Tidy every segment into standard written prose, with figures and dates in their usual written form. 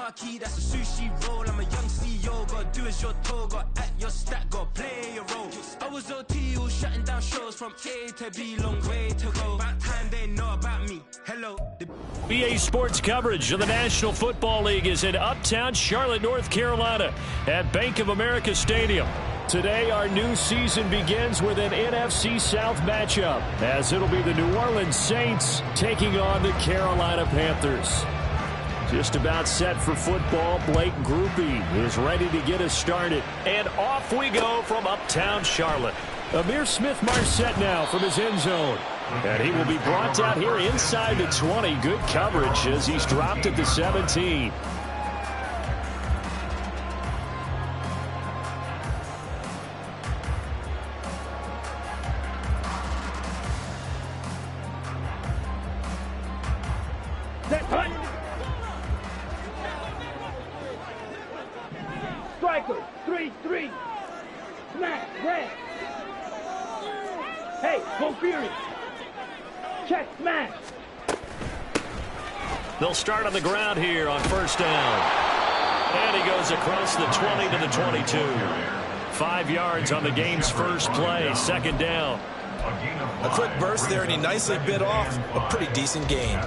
marquee, that's a sushi roll. I'm a young CEO, gotta do as you're told, gotta act your stat, gotta play your role. I was OT, all shutting down shows from A to B, long way to go. About time they know about me. Hello. BA Sports coverage of the National Football League is in Uptown Charlotte, North Carolina at Bank of America Stadium. Today, our new season begins with an NFC South matchup, as it'll be the New Orleans Saints taking on the Carolina Panthers. Just about set for football. Blake Grupe is ready to get us started. And off we go from Uptown Charlotte. Ihmir Smith-Marsette now from his end zone. And he will be brought down here inside the 20. Good coverage as he's dropped at the 17. Striker, 3-3. Smash, red. Hey, go Fury. Check, smash. They'll start on the ground here on first down. And he goes across the 20 to the 22. 5 yards on the game's first play, second down. A quick burst there, and he nicely bit off a pretty decent gain.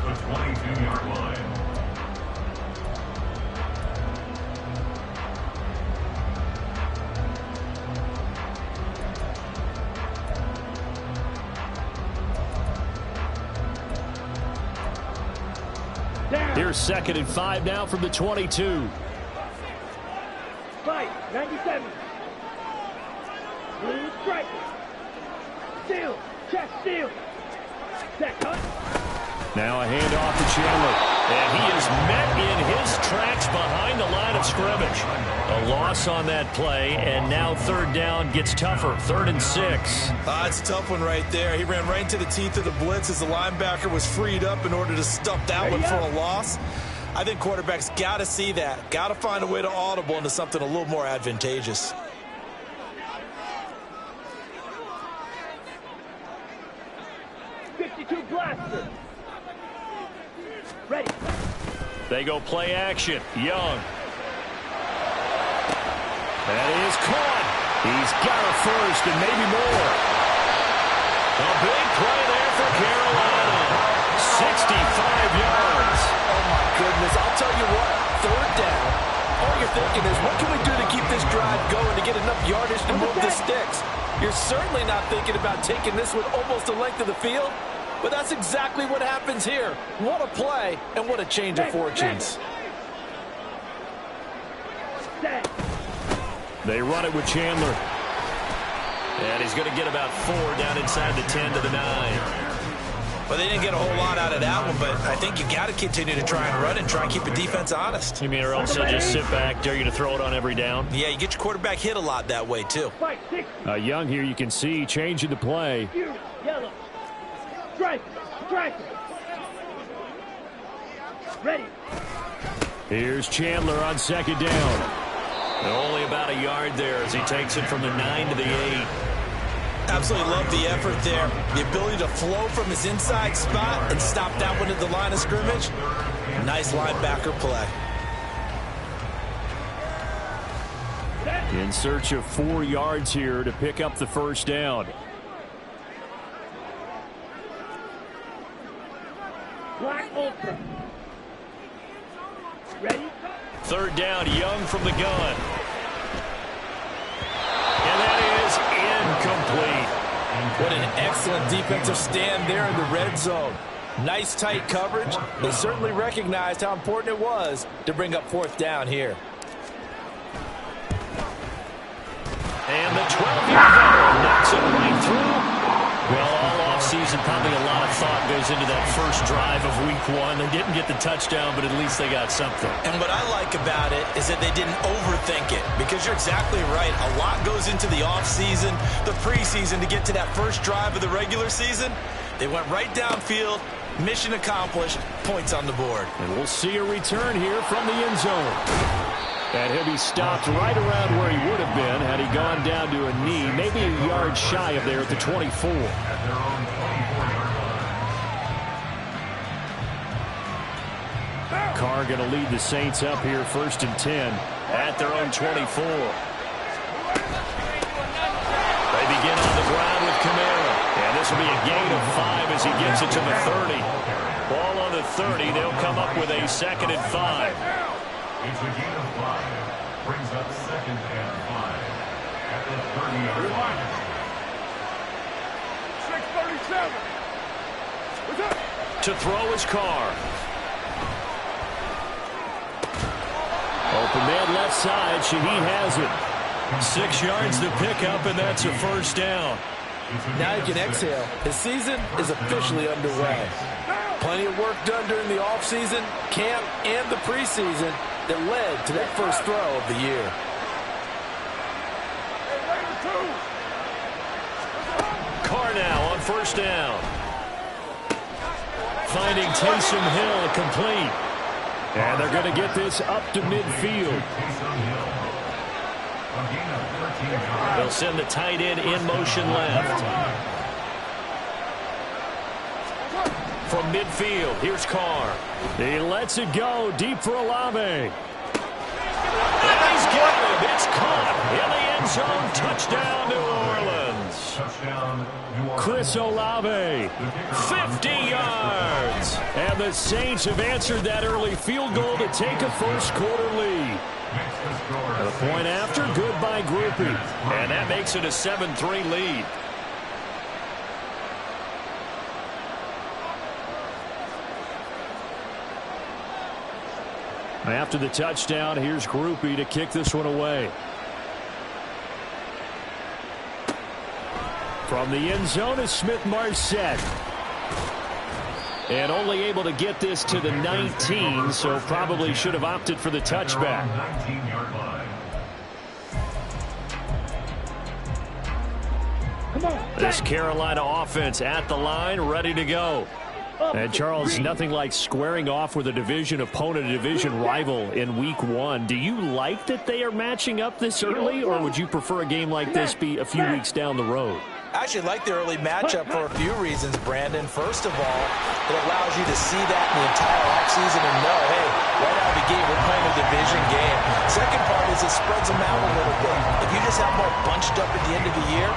Here's 2nd and 5 now from the 22. Fight, 97. Blue striker. Steal, check, steal. Check, cut. Now a handoff to Chandler. And he is met in his tracks behind the line of scrimmage. A loss on that play, and now third down gets tougher. 3rd and 6. It's a tough one right there. He ran right into the teeth of the blitz as the linebacker was freed up in order to stuff that one for a loss. I think quarterbacks got to see that. Got to find a way to audible into something a little more advantageous. Blaster. Ready. They go play action. Young. That is caught. He's got a first and maybe more. A big play there for Carolina. 65 yards. Oh, my goodness. I'll tell you what. Third down. All you're thinking is, what can we do to keep this drive going to get enough yardage to move the sticks? You're certainly not thinking about taking this one almost the length of the field. But that's exactly what happens here. What a play, and what a change of fortunes. They run it with Chandler. And he's going to get about 4 down inside the 10 to the 9. Well, they didn't get a whole lot out of that one, but I think you got to continue to try and run and try and keep the defense honest. You mean, or else they'll just sit back, dare you to throw it on every down? Yeah, you get your quarterback hit a lot that way, too. Young here, you can see, changing the play. Yellow. Strike. Ready. Here's Chandler on 2nd down. And only about a yard there as he takes it from the 9 to the 8. Absolutely love the effort there. The ability to flow from his inside spot and stop that one at the line of scrimmage. Nice linebacker play. In search of 4 yards here to pick up the first down. Black Ultra. Ready? 3rd down, Young from the gun. And that is incomplete. What an excellent defensive stand there in the red zone. Nice tight coverage. They certainly recognized how important it was to bring up 4th down here. And the 12-yard veteran knocks it right through. Well, all offseason, probably a lot of thought goes into that first drive of week 1. They didn't get the touchdown, but at least they got something. And what I like about it is that they didn't overthink it, because you're exactly right. A lot goes into the offseason, the preseason, to get to that first drive of the regular season. They went right downfield, mission accomplished, points on the board. And we'll see a return here from the end zone. And he'll be stopped right around where he would have been had he gone down to a knee, maybe a yard shy of there at the 24. Carr going to lead the Saints up here 1st and 10 at their own 24. They begin on the ground with Kamara. And this will be a gain of 5 as he gets it to the 30. Ball on the 30. They'll come up with a 2nd and 5. It's a gain of 5. Brings up 2nd and 5 at the 30-yard line. 6:37. To throw is Carr. Open man left side. Shaheed has it. 6 yards to pick up, and that's a 1st down. Now you can exhale. His season is officially underway. Plenty of work done during the offseason, camp, and the preseason that led to that first throw of the year. Carr now on 1st down. Finding Taysom Hill complete. And they're going to get this up to midfield. They'll send the tight end in motion left. From midfield, here's Carr. He lets it go deep for Olave. And he's got it. It's caught in the end zone. Touchdown, New Orleans. Chris Olave, 50 yards. And the Saints have answered that early field goal to take a first-quarter lead. The point after, good by Grupe. And that makes it a 7-3 lead. After the touchdown, here's Grupe to kick this one away. From the end zone is Smith-Marsette. And only able to get this to the 19, so probably should have opted for the touchback. This Carolina offense at the line, ready to go. And Charles, nothing like squaring off with a division opponent, a division rival in week 1. Do you like that they are matching up this early, or would you prefer a game like this be a few weeks down the road? I actually like the early matchup for a few reasons, Brandon. First of all, it allows you to see that in the entire offseason and know, hey, right out of the gate, we're playing a division game. Second part is it spreads them out a little bit. If you just have them all bunched up at the end of the year,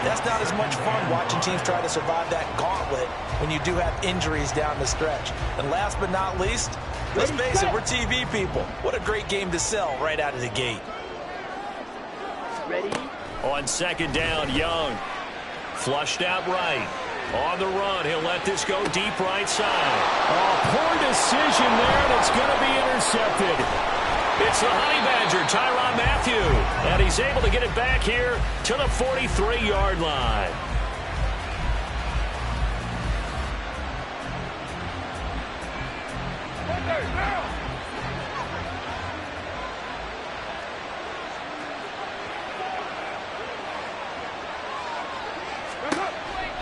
that's not as much fun watching teams try to survive that gauntlet when you do have injuries down the stretch. And last but not least, let's face it, we're TV people. What a great game to sell right out of the gate. Ready? On 2nd down, Young. Flushed out right. On the run, he'll let this go deep right side. Oh, poor decision there, and it's going to be intercepted. It's the Honey Badger, Tyrann Mathieu. And he's able to get it back here to the 43-yard line.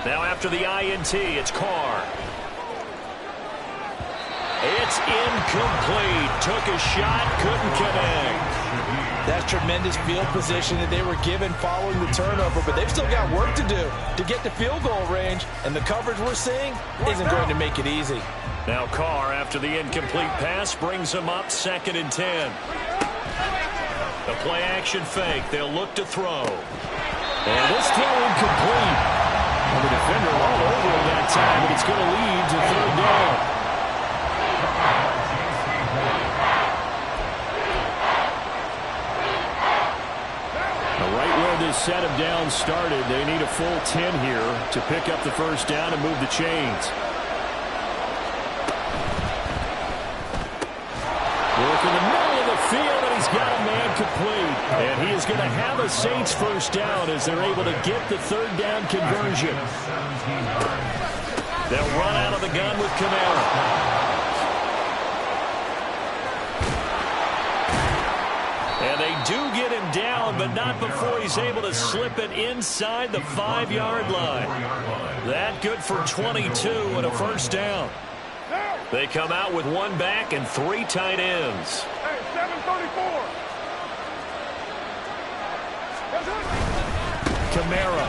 Now after the INT, it's Carr. It's incomplete. Took a shot, couldn't connect. That's tremendous field position that they were given following the turnover, but they've still got work to do to get to field goal range, and the coverage we're seeing isn't going to make it easy. Now Carr, after the incomplete pass, brings him up 2nd and 10. The play action fake. They'll look to throw. And this throw incomplete. And the defender all over him that time, but it's going to lead to 3rd down. Now right where this set of downs started, they need a full 10 here to pick up the 1st down and move the chains. Work in the middle of the field, and he's got a man complete. And he is going to have a Saints 1st down as they're able to get the 3rd down conversion. They'll run out of the gun with Kamara. And they do get him down, but not before he's able to slip it inside the 5-yard line. That good for 22 and a 1st down. They come out with 1 back and 3 tight ends. Hey, 7:34. Kamara.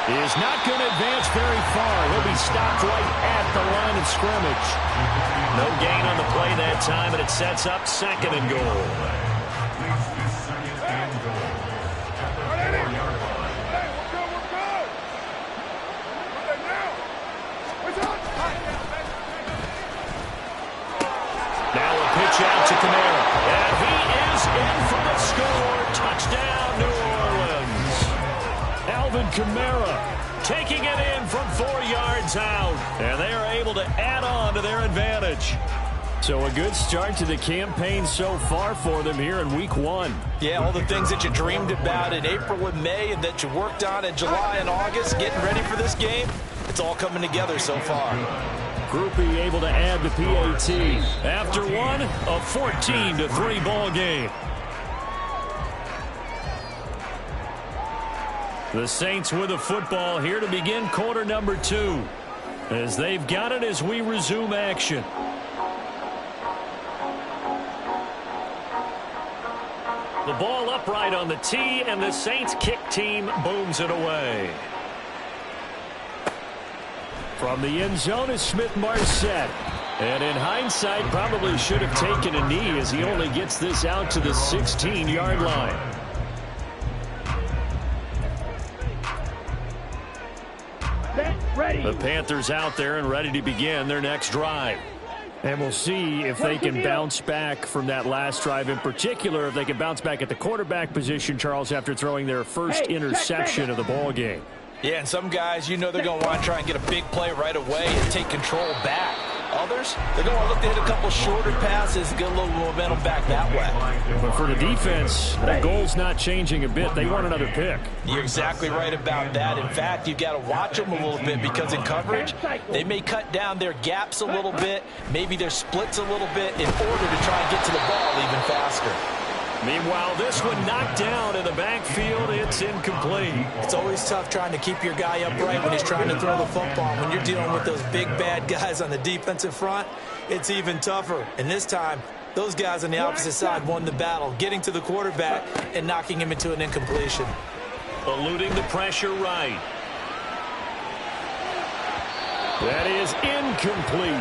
is not going to advance very far. He'll be stopped right at the line of scrimmage. No gain on the play that time, and it sets up 2nd and goal. Now a pitch out to Kamara, and he is in for the score. Touchdown, New Orleans. Alvin Kamara taking it in from 4 yards out, and they are able to add on to their advantage. So a good start to the campaign so far for them here in Week 1. Yeah, all the things that you dreamed about in April and May and that you worked on in July and August, getting ready for this game, it's all coming together so far. Groupie able to add the PAT. After one, a 14-3 ball game. The Saints with the football here to begin quarter number 2. As they've got it as we resume action. The ball upright on the tee, and the Saints kick team booms it away. From the end zone is Smith-Marsette. And in hindsight, probably should have taken a knee as he only gets this out to the 16-yard line. Ready. The Panthers out there and ready to begin their next drive. And we'll see if they can bounce back from that last drive, in particular, if they can bounce back at the quarterback position, Charles, after throwing their first interception of the ball game. Yeah, and some guys, you know they're going to want to try and get a big play right away and take control back. Others, they're going to look to hit a couple shorter passes, get a little momentum back that way. But for the defense, the goal's not changing a bit. They want another pick. You're exactly right about that. In fact, you've got to watch them a little bit because in coverage, they may cut down their gaps a little bit, maybe their splits a little bit in order to try and get to the ball even faster. Meanwhile, this one knocked down in the backfield. It's incomplete. It's always tough trying to keep your guy upright when he's trying to throw the football. When you're dealing with those big, bad guys on the defensive front, it's even tougher. And this time, those guys on the opposite side won the battle, getting to the quarterback and knocking him into an incompletion. Eluding the pressure right. That is incomplete.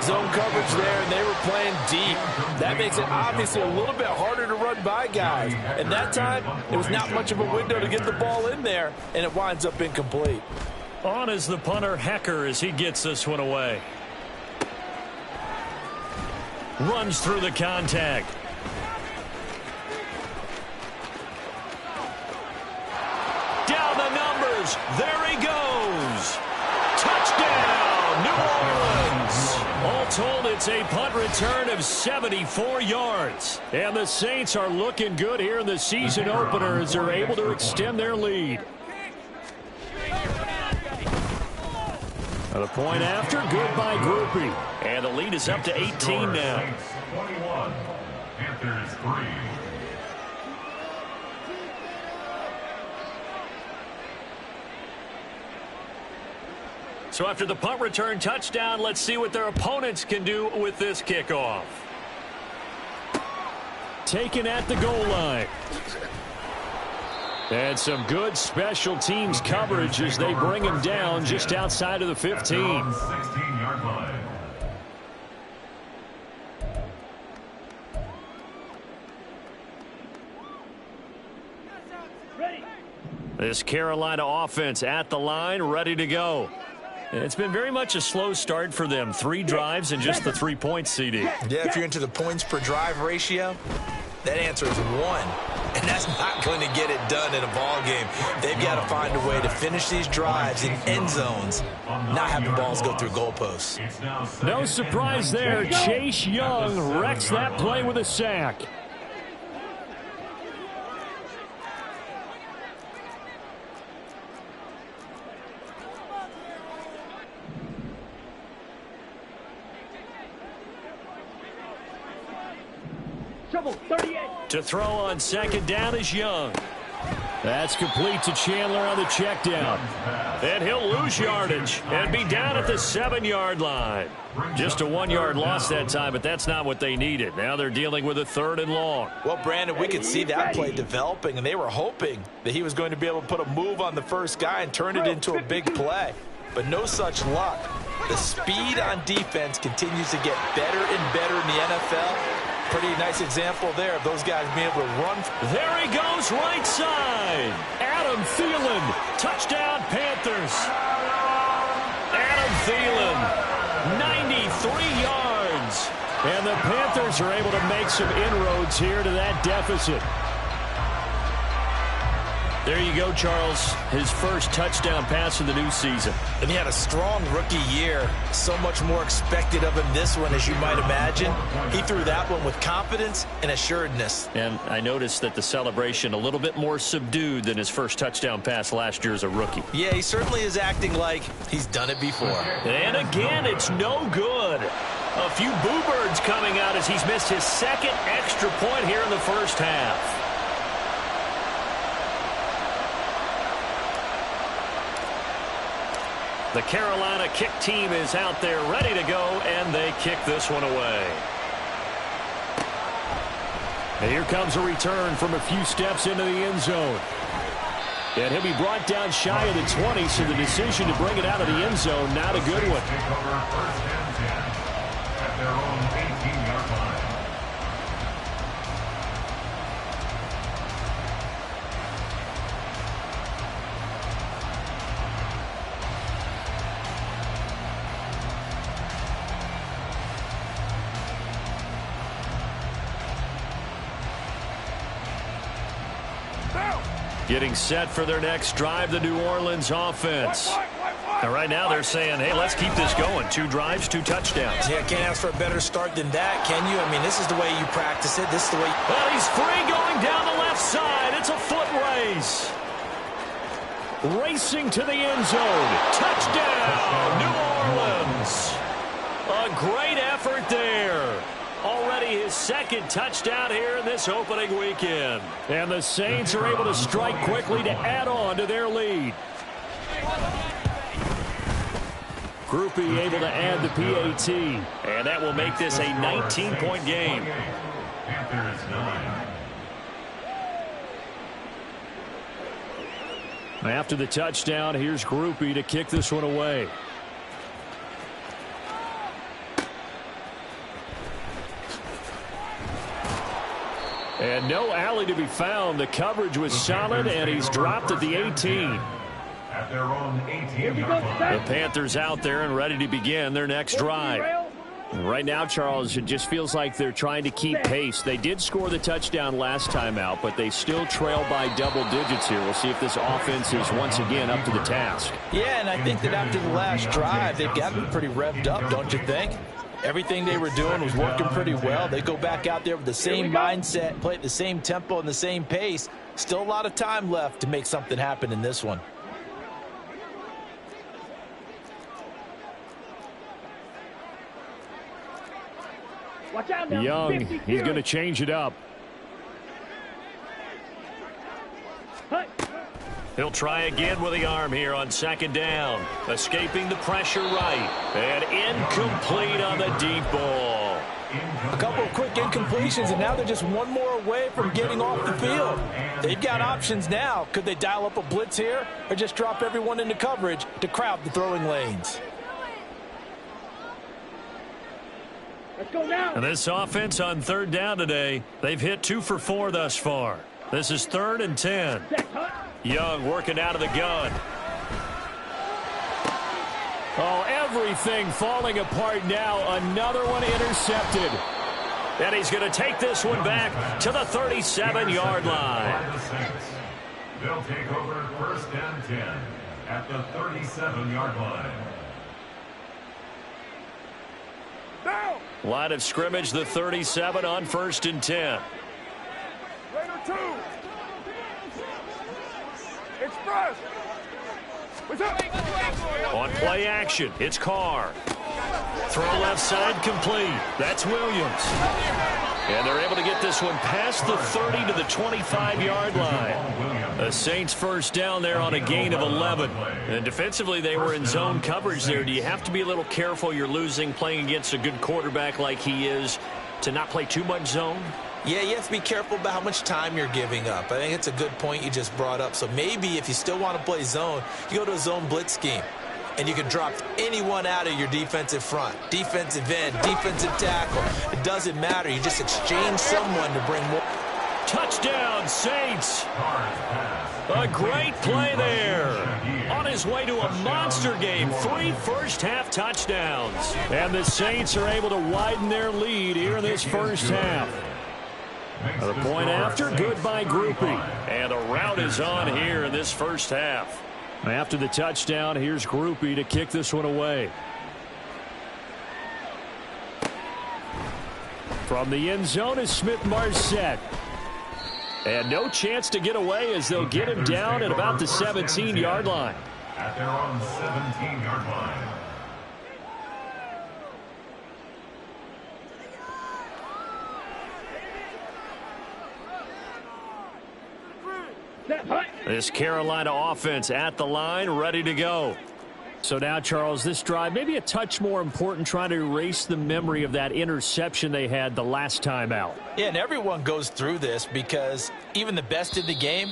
Zone coverage there, and they were playing deep. That makes it obviously a little bit harder to run by guys. And that time, there was not much of a window to get the ball in there, and it winds up incomplete. On is the punter, Hecker, as he gets this one away. Runs through the contact. Down the numbers. There he goes. Touchdown, New Orleans. All told, it's a punt return of 74 yards. And the Saints are looking good here in the season opener as they're able to extend their lead. The point after, good by Groupie. And the lead is up to 18 now. 21, Panthers 3. So after the punt return touchdown, let's see what their opponents can do with this kickoff. Taken at the goal line. And some good special teams coverage as they bring him down just outside of the 15. 16-yard line. This Carolina offense at the line, ready to go. It's been very much a slow start for them. 3 drives and just the 3 points, CD. Yeah, if you're into the points per drive ratio, that answer is 1. And that's not going to get it done in a ball game. They've got to find a way to finish these drives in end zones, not having balls go through goalposts. No surprise there. Chase Young wrecks that play with a sack. To throw on second down is Young. That's complete to Chandler on the check down. And he'll lose yardage and be down at the 7-yard line. Just a 1-yard loss that time, but that's not what they needed. Now they're dealing with a 3rd and long. Well, Brandon, we could see that play developing, and they were hoping that he was going to be able to put a move on the first guy and turn it into a big play. But no such luck. The speed on defense continues to get better and better in the NFL. Pretty nice example there of those guys being able to run. There he goes, right side. Adam Thielen, touchdown Panthers. Adam Thielen, 93 yards. And the Panthers are able to make some inroads here to that deficit. There you go, Charles. His first touchdown pass of the new season. And he had a strong rookie year. So much more expected of him this one, as you might imagine. He threw that one with confidence and assuredness. And I noticed that the celebration a little bit more subdued than his first touchdown pass last year as a rookie. Yeah, he certainly is acting like he's done it before. And again, it's no good. A few boo birds coming out as he's missed his second extra point here in the first half. The Carolina kick team is out there ready to go, and they kick this one away. And here comes a return from a few steps into the end zone. And he'll be brought down shy of the 20, so the decision to bring it out of the end zone, not a good one. At their own 18-yard line. Getting set for their next drive, the New Orleans offense. And right now they're saying, hey, let's keep this going. 2 drives, 2 touchdowns. Yeah, can't ask for a better start than that, can you? I mean, this is the way you practice it. This is the way. Well, he's free going down the left side. It's a foot race. Racing to the end zone. Touchdown, New Orleans. A great effort there. Already his second touchdown here in this opening weekend. And the Saints are able to strike quickly to add on to their lead. Groupie able to add the PAT. And that will make this a 19-point game. Panthers 9. After the touchdown, here's Groupie to kick this one away. And no alley to be found. The coverage was solid, and he's dropped at the 18. At their own 18-yard line. The Panthers out there and ready to begin their next drive. Right now, Charles, it just feels like they're trying to keep pace. They did score the touchdown last time out, but they still trail by double digits here. We'll see if this offense is once again up to the task. Yeah, and I think that after the last drive, they've gotten pretty revved up, don't you think? Everything they were doing was working pretty well. They go back out there with the same mindset, play at the same tempo and the same pace. Still a lot of time left to make something happen in this one. Watch out now. Young, he's going to change it up. He'll try again with the arm here on 2nd down. Escaping the pressure right. And incomplete on the deep ball. A couple of quick incompletions, and now they're just one more away from getting off the field. They've got options now. Could they dial up a blitz here or just drop everyone into coverage to crowd the throwing lanes? Let's go now. And this offense on 3rd down today, they've hit 2 for 4 thus far. This is 3rd and 10. Young working out of the gun. Oh, everything falling apart now. Another one intercepted. And he's going to take this one back to the 37-yard line. They'll take over 1st and 10 at the 37-yard line. Line of scrimmage, the 37 on 1st and 10. Raider 2. Express. What's up? On play action, it's Carr. Throw left side complete. That's Williams. And they're able to get this one past the 30 to the 25-yard line. The Saints first down there on a gain of 11. And defensively, they were in zone coverage there. Do you have to be a little careful? You're losing playing against a good quarterback like he is to not play too much zone? Yeah, you have to be careful about how much time you're giving up. I think it's a good point you just brought up. So maybe if you still want to play zone, you go to a zone blitz scheme. And you can drop anyone out of your defensive front, defensive end, defensive tackle. It doesn't matter. You just exchange someone to bring more. Touchdown, Saints. A great play there. On his way to a monster game, 3 first-half touchdowns. And the Saints are able to widen their lead here in this first half. The point after, good by Grupe. And the route is on here in this first half. After the touchdown, here's Grupe to kick this one away. From the end zone is Smith-Marsette. And no chance to get away as they'll get him down at about the 17-yard line. At their own 17-yard line. This Carolina offense at the line, ready to go. So now, Charles, this drive maybe a touch more important, trying to erase the memory of that interception they had the last time out. Yeah, and everyone goes through this because even the best in the game,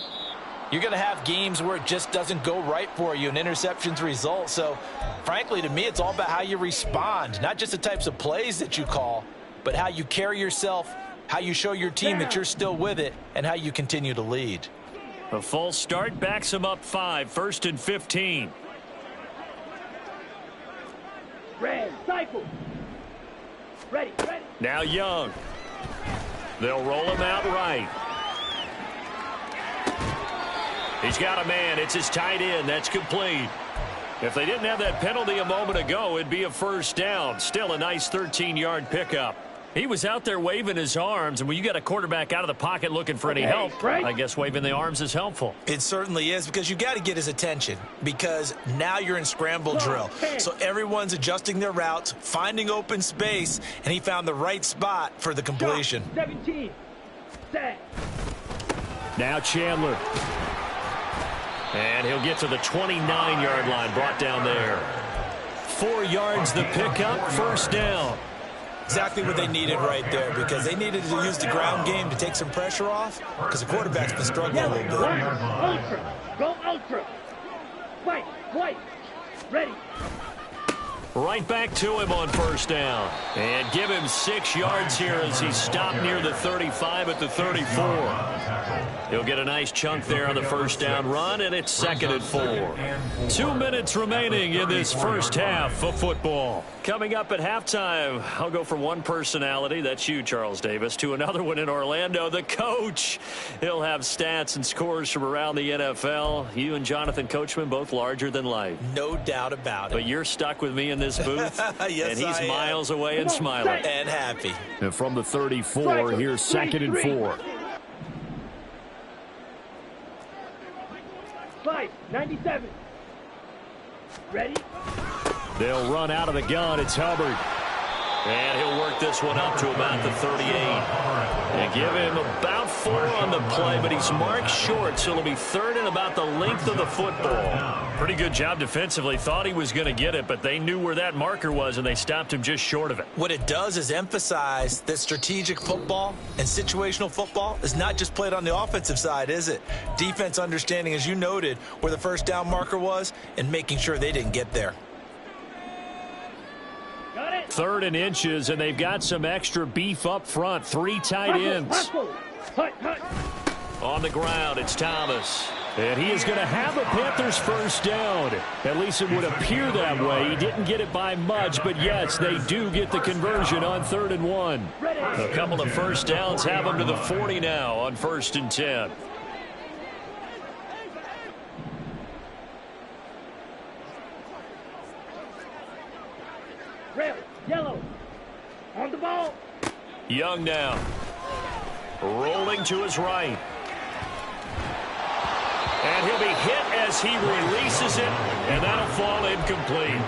you're going to have games where it just doesn't go right for you, and interceptions result. So, frankly, to me, it's all about how you respond, not just the types of plays that you call, but how you carry yourself, how you show your team that you're still with it, and how you continue to lead. A full start backs him up 5, 1st and 15. Red, cycle. Ready. Now Young. They'll roll him out right. He's got a man. It's his tight end. That's complete. If they didn't have that penalty a moment ago, it'd be a first down. Still a nice 13-yard pickup. He was out there waving his arms, and when you got a quarterback out of the pocket looking for any help, I guess waving the arms is helpful. It certainly is, because you got to get his attention, because now you're in scramble drill. So everyone's adjusting their routes, finding open space, and he found the right spot for the completion. 17. Set. Now Chandler. And he'll get to the 29-yard line, brought down there. 4 yards the pickup, first down. Exactly what they needed right there, because they needed to use the ground game to take some pressure off, because the quarterback's been struggling a little bit. Ultra. Go ultra. White. Ready. Right back to him on first down. And give him 6 yards here as he stopped near the 35 at the 34. He'll get a nice chunk there on the first down run, and it's 2nd and 4. 2 minutes remaining in this first half of football. Coming up at halftime, I'll go from one personality, that's you, Charles Davis, to another one in Orlando, the coach. He'll have stats and scores from around the NFL. You and Jonathan Coachman, both larger than life. No doubt about it. But you're stuck with me in this booth, yes, and he's miles away and smiling. And happy. And from the 34, here's 2nd and 4. 97. Ready? They'll run out of the gun. It's Hubbard. And he'll work this one up to about the 38. They give him about 4 on the play, but he's marked short, so it'll be 3rd and about the length of the football. Pretty good job defensively. Thought he was going to get it, but they knew where that marker was, and they stopped him just short of it. What it does is emphasize that strategic football and situational football is not just played on the offensive side, is it? Defense understanding, as you noted, where the first down marker was and making sure they didn't get there. 3rd and inches, and they've got some extra beef up front. 3 tight ends. On the ground, it's Thomas. And he is going to have a Panthers first down. At least it would appear that way. He didn't get it by much, but yes, they do get the conversion on 3rd and 1. A couple of first downs have them to the 40 now on 1st and 10. Red, yellow. On the ball. Young now. Rolling to his right. And he'll be hit as he releases it, and that'll fall incomplete.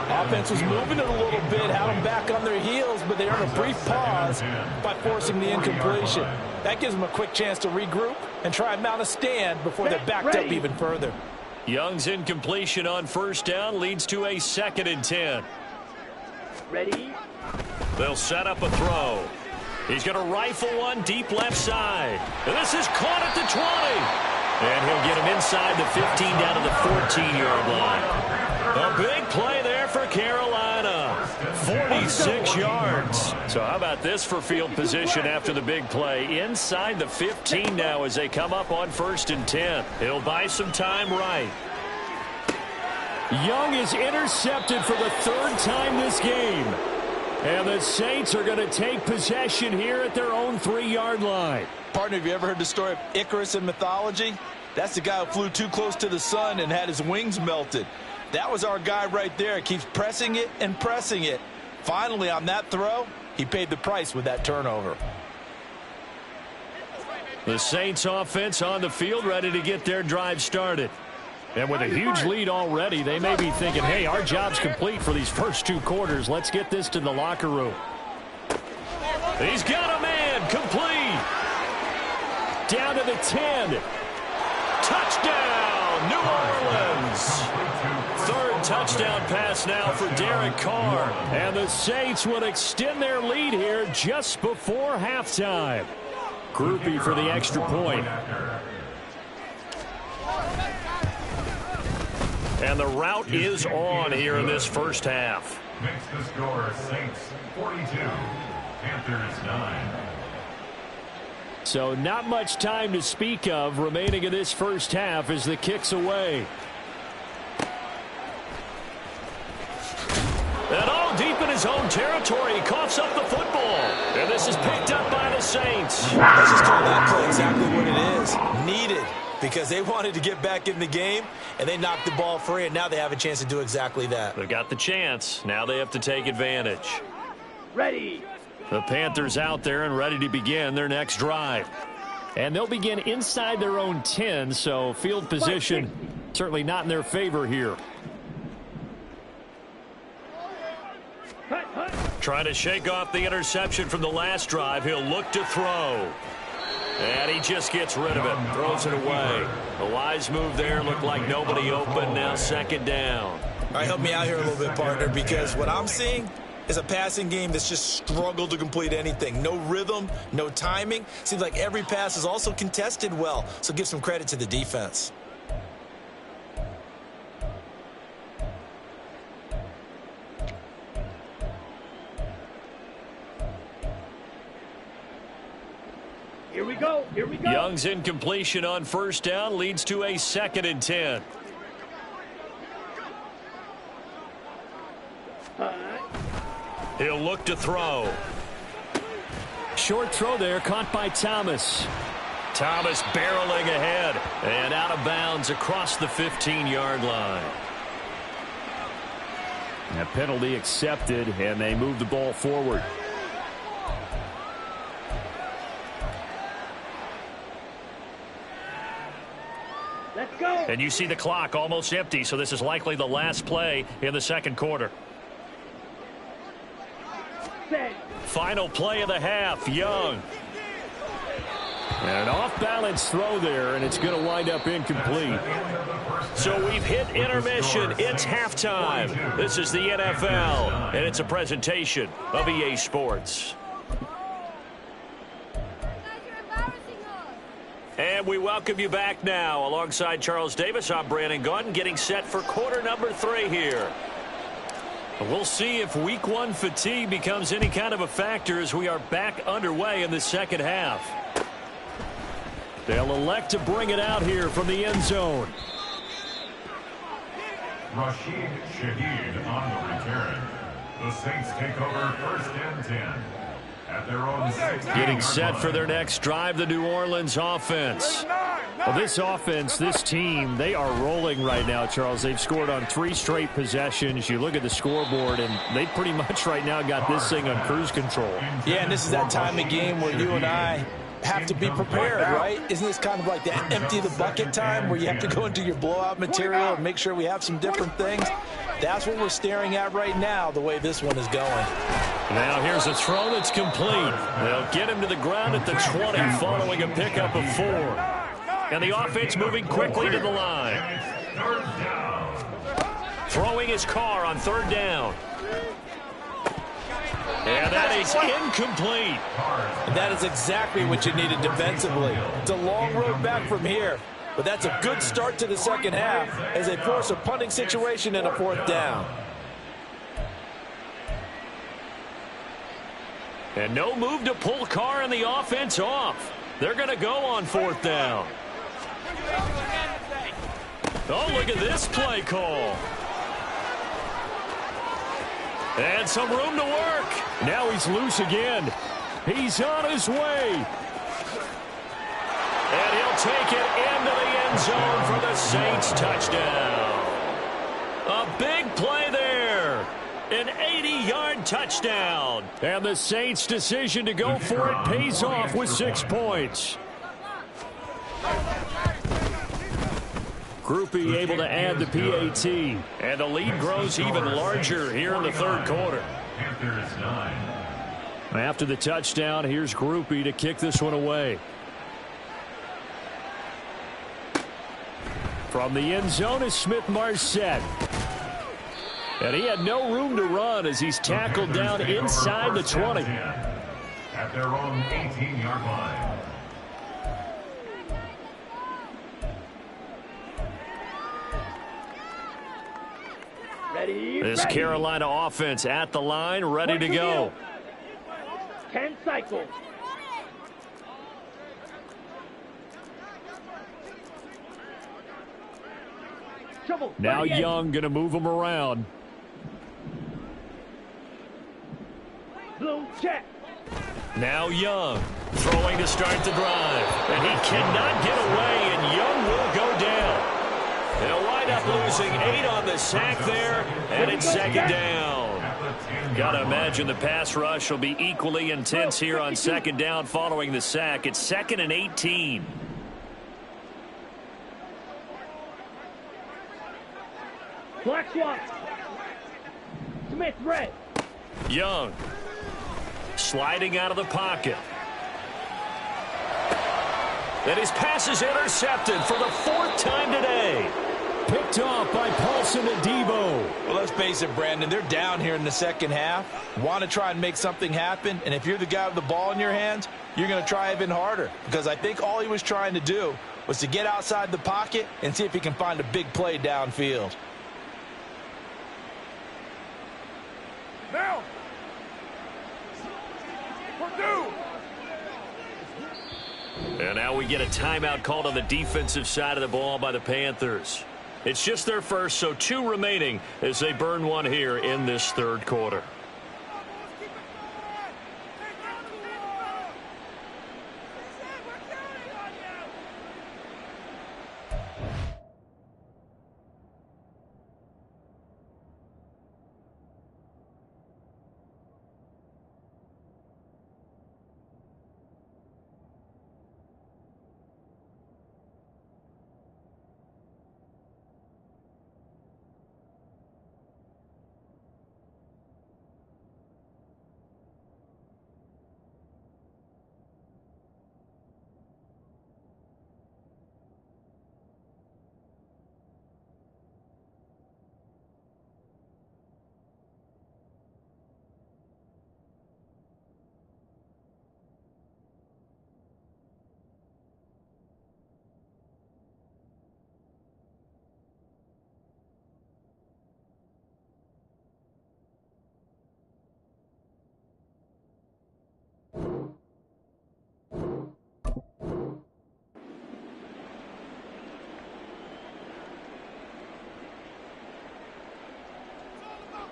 Offense was moving it a little bit, had him back on their heels, but they earn a brief pause by forcing the incompletion. That gives them a quick chance to regroup and try and mount a stand before they're backed up even further. Young's incompletion on first down leads to a 2nd and 10. Ready? They'll set up a throw. He's going to rifle one deep left side. And this is caught at the 20. And he'll get him inside the 15 down to the 14-yard line. A big play there for Carolina. 46 yards. So how about this for field position after the big play? Inside the 15 now as they come up on 1st and 10. He'll buy some time right. Young is intercepted for the 3rd time this game. And the Saints are going to take possession here at their own 3-yard line. Partner, have you ever heard the story of Icarus in mythology? That's the guy who flew too close to the sun and had his wings melted. That was our guy right there. Keeps pressing it and pressing it. Finally, on that throw, he paid the price with that turnover. The Saints offense on the field, ready to get their drive started. And with a huge lead already, they may be thinking, hey, our job's complete for these first 2 quarters. Let's get this to the locker room. He's got a man, complete. Down to the 10. Touchdown, New Orleans. 3rd touchdown pass now for Derek Carr. And the Saints will extend their lead here just before halftime. Groupie for the extra point. And the route is on here in this first half. Makes the score Saints 42, Panthers 9. So not much time to speak of remaining in this first half as the kick's away. And all deep in his own territory, he coughs up the football. And this is picked up by the Saints. Let's just call that play exactly what it is. Needed. Because they wanted to get back in the game, and they knocked the ball free, and now they have a chance to do exactly that. They've got the chance. Now they have to take advantage. Ready? The Panthers out there and ready to begin their next drive. And they'll begin inside their own 10, so field position certainly not in their favor here. Trying to shake off the interception from the last drive. He'll look to throw. And he just gets rid of it, throws it away. A wise move there, looked like nobody open, now 2nd down. All right, help me out here a little bit, partner, because what I'm seeing is a passing game that's just struggled to complete anything. No rhythm, no timing. Seems like every pass is also contested well, so give some credit to the defense. Here we go. Here we go. Young's incompletion on first down leads to a 2nd and 10. He'll look to throw. Short throw there, caught by Thomas. Thomas barreling ahead and out of bounds across the 15-yard line. A penalty accepted, and they move the ball forward. Let's go. And you see the clock almost empty, so this is likely the last play in the 2nd quarter. Set. Final play of the half, Young. And an off-balance throw there, and it's going to wind up incomplete. So we've hit intermission. It's halftime. This is the NFL, and it's a presentation of EA Sports. And we welcome you back now. Alongside Charles Davis, I'm Brandon Gaudin, getting set for quarter number 3 here. We'll see if week 1 fatigue becomes any kind of a factor as we are back underway in the 2nd half. They'll elect to bring it out here from the end zone. Rashid Shaheed on the return. The Saints take over 1st and 10. At their own 6. Getting set for their next drive, the New Orleans offense. Well, this offense, this team, they are rolling right now, Charles. They've scored on 3 straight possessions. You look at the scoreboard, and they pretty much right now got this thing on cruise control. Yeah, and this is that time of game where you and I have to be prepared, right? Isn't this kind of like that empty the bucket time where you have to go into your blowout material and make sure we have some different things? That's what we're staring at right now, the way this one is going. Now here's a throw that's complete. They'll get him to the ground at the 20 following a pickup of 4. And the offense moving quickly to the line. Throwing his car on 3rd down. And that is incomplete. And that is exactly what you needed defensively. It's a long road back from here, but that's a good start to the second half as they force a punting situation and a 4th down. And no move to pull Carr and the offense off. They're going to go on 4th down. Oh, look at this play call. And some room to work. Now he's loose again. He's on his way. And he'll take it into the end zone for the Saints touchdown. A big play there. An 80-yard touchdown. And the Saints' decision to go for it pays off with 6 points. Grupe able to add the PAT. And the lead grows even larger here in the 3rd quarter. After the touchdown, here's Grupe to kick this one away. From the end zone is Smith-Marsette. And he had no room to run as he's tackled down inside the 20. At their own 18-yard line. This Carolina offense at the line, ready to go. 10 cycles. Now Young going to move him around. Blue check. Now Young throwing to start the drive. And he cannot get away, and Young will go down. They'll wind up losing 8 on the sack there, and it's 2nd down. Got to imagine the pass rush will be equally intense here on 2nd down following the sack. It's 2nd and 18. Black swap. Smith red. Young sliding out of the pocket. And his pass is intercepted for the 4th time today. Picked off by Paulson Adebo. Well, let's face it, Brandon, they're down here in the second half. Want to try and make something happen, and if you're the guy with the ball in your hands, you're going to try even harder, because I think all he was trying to do was to get outside the pocket and see if he can find a big play downfield. Now, Purdue. And now we get a timeout called on the defensive side of the ball by the Panthers. It's just their first, so 2 remaining as they burn one here in this 3rd quarter.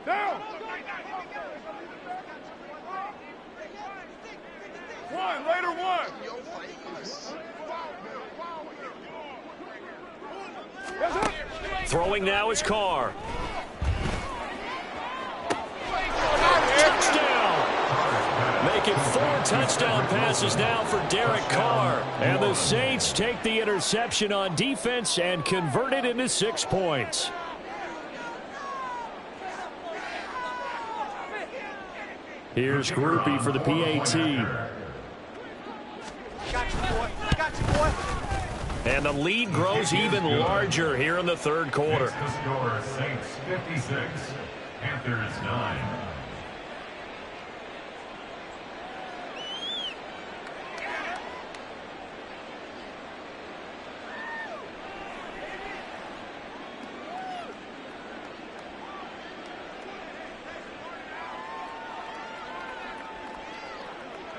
Down. One, later one. Throwing now is Carr. Touchdown. making 4 touchdown passes now for Derek Carr. And the Saints take the interception on defense and convert it into 6 points. Here's Grupe for the PAT. And the lead grows even larger here in the third quarter. The score, Saints 56, Panthers 9.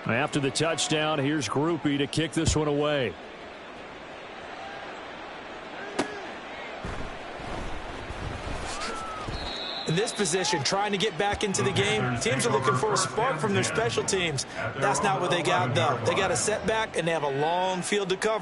After the touchdown, here's Grupe to kick this one away. In this position, trying to get back into the game, teams are looking for a spark from their special teams. That's not what they got, though. They got a setback, and they have a long field to cover.